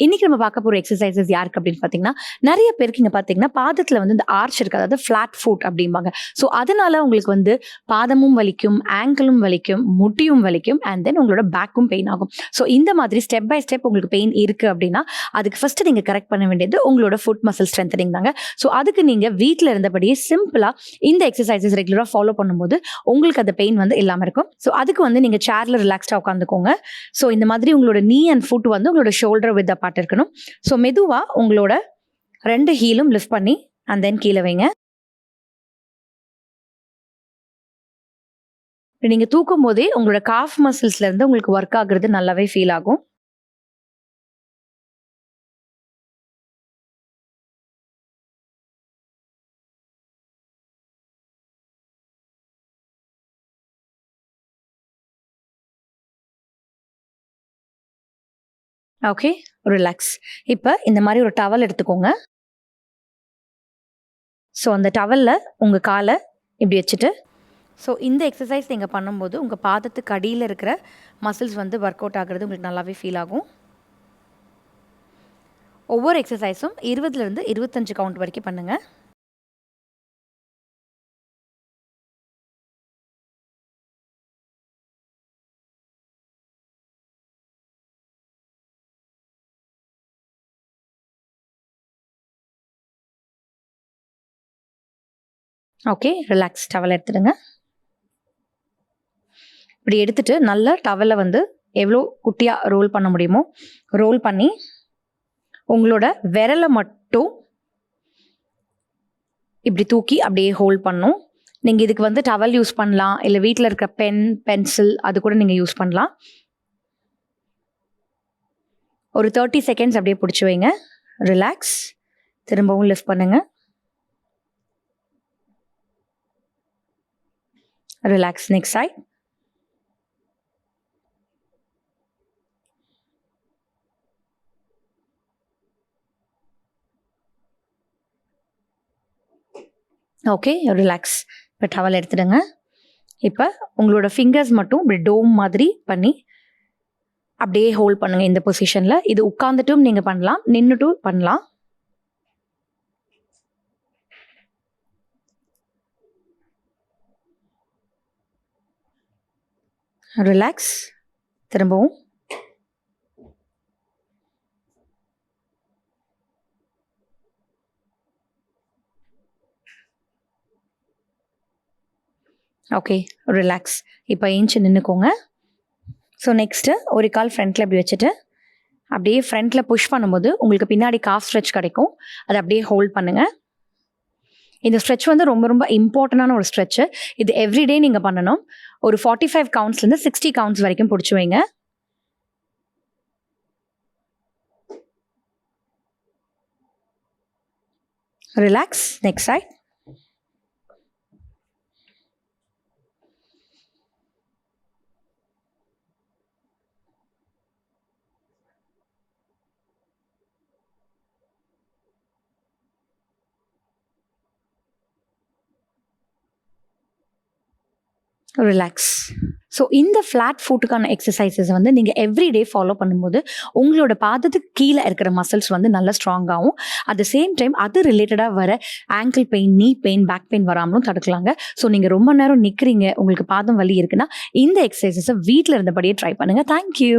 இன்னைக்கு நம்ம பார்க்க போகிற எக்ஸசைசஸ் யாருக்கு அப்படின்னு பார்த்தீங்கன்னா, நிறைய பேருக்கு இங்கே பார்த்தீங்கன்னா பாதத்தில் வந்து இந்த ஆர்ச் இருக்குது, அதாவது ஃப்ளாட் ஃபுட் அப்படிம்பாங்க. ஸோ அதனால உங்களுக்கு வந்து பாதமும் வலிக்கும், ஆங்கிளும் வலிக்கும், முட்டியும் வலிக்கும், அண்ட் தென் உங்களோட பேக்கும் பெயின் ஆகும். ஸோ இந்த மாதிரி ஸ்டெப் பை ஸ்டெப் உங்களுக்கு பெயின் இருக்குது அப்படின்னா, அதுக்கு ஃபஸ்ட்டு நீங்கள் கரெக்ட் பண்ண வேண்டியது உங்களோட ஃபுட் மசில் ஸ்ட்ரென்தனிங் தாங்க. ஸோ அதுக்கு நீங்கள் வீட்டில் இருந்தபடியே சிம்பிளாக இந்த எக்ஸசைசஸ் ரெகுலராக ஃபாலோ பண்ணும்போது உங்களுக்கு அந்த பெயின் வந்து இல்லாமல் இருக்கும். ஸோ அதுக்கு வந்து நீங்கள் சேரில் ரிலாக்ஸ்டாக உட்காந்துக்கோங்க. ஸோ இந்த மாதிரி உங்களோட நீ அண்ட் ஃபுட் வந்து உங்களோட ஷோல்டர் வித் அ பார்ட் இருக்கணும். ஸோ மெதுவாக உங்களோட 2 ஹீலும் லிஃப்ட் பண்ணி அண்ட் தென் கீழே வைங்க. நீங்கள் தூக்கும் போதே உங்களோட காஃப் மசில்ஸ்லேருந்து உங்களுக்கு ஒர்க் ஆகுறது நல்லாவே ஃபீல் ஆகும். Okay, relax. இப்போ இந்த மாதிரி ஒரு டவல் எடுத்துக்கோங்க. ஸோ அந்த டவலில் உங்கள் காலை இப்படி வச்சுட்டு, ஸோ இந்த எக்ஸசைஸ் நீங்கள் பண்ணும்போது உங்கள் பாதத்துக்கு அடியில் இருக்கிற மசில்ஸ் வந்து ஒர்க் அவுட் ஆகிறது உங்களுக்கு நல்லாவே ஃபீல் ஆகும். ஒவ்வொரு எக்ஸசைஸும் 20லேருந்து 25 கவுண்ட் வரைக்கும் பண்ணுங்கள். Okay, relax. டவல் எடுத்துடுங்க. இப்படி எடுத்துட்டு நல்லா டவலை வந்து எவ்வளோ குட்டியாக ரோல் பண்ண முடியுமோ ரோல் பண்ணி உங்களோட விரலை மட்டும் இப்படி தூக்கி அப்படியே ஹோல்ட் பண்ணும். நீங்கள் இதுக்கு வந்து டவல் யூஸ் பண்ணலாம், இல்லை வீட்டில் இருக்கிற பென்சில் அது கூட நீங்கள் யூஸ் பண்ணலாம். ஒரு 30 செகண்ட்ஸ் அப்படியே பிடிச்சி வைங்க. ரிலாக்ஸ். திரும்பவும் லிஃப்ட் பண்ணுங்கள். Relax. Next side. Okay, relax. இப்போ டவல் எடுத்துடுங்க. இப்போ உங்களோட ஃபிங்கர்ஸ் மட்டும் இப்படி டோம் மாதிரி பண்ணி அப்படியே ஹோல்ட் பண்ணுங்கள் இந்த பொசிஷனில். இது உட்காந்துட்டும் நீங்கள் பண்ணலாம், நின்றுட்டும் பண்ணலாம். ரிலாக்ஸ். திரும்பவும். Okay, relax. இப்போ ஏஞ்சி நின்றுக்கோங்க. ஸோ நெக்ஸ்ட்டு ஒரு கால் ஃப்ரண்ட்டில் இப்படி வச்சுட்டு அப்படியே ஃப்ரண்ட்டில் புஷ் பண்ணும்போது உங்களுக்கு பின்னாடி காஃப் ஸ்ட்ரெச் கிடைக்கும். அதை அப்படியே ஹோல்ட் பண்ணுங்கள். இந்த ஸ்ட்ரெச் வந்து ரொம்ப ரொம்ப இம்பார்ட்டண்டான ஒரு ஸ்ட்ரெச்சு. இது எவ்ரிடே நீங்கள் பண்ணணும். ஒரு 45 கவுண்ட்ஸ்லேருந்து 60 கவுண்ட்ஸ் வரைக்கும் பிடிச்சி வைங்க. Relax. Next side. Relax. So இந்த ஃப்ளாட் ஃபுட்டுக்கான எக்ஸசைசஸ் வந்து நீங்கள் எவ்ரிடே ஃபாலோ பண்ணும்போது உங்களோட பாதத்துக்கு கீழே இருக்கிற மசில்ஸ் வந்து நல்லா ஸ்ட்ராங்காகவும், அட் த சேம் டைம் அது ரிலேட்டடாக வர ஆங்கிள் பெயின், நீ பெயின், பேக் பெயின் வராமலும் தடுக்கலாங்க. ஸோ நீங்கள் ரொம்ப நேரம் நிற்கிறீங்க, உங்களுக்கு பாதம் வலி இருக்குன்னா இந்த எக்ஸசைசஸை வீட்டில் இருந்தபடியே ட்ரை பண்ணுங்கள். தேங்க்யூ.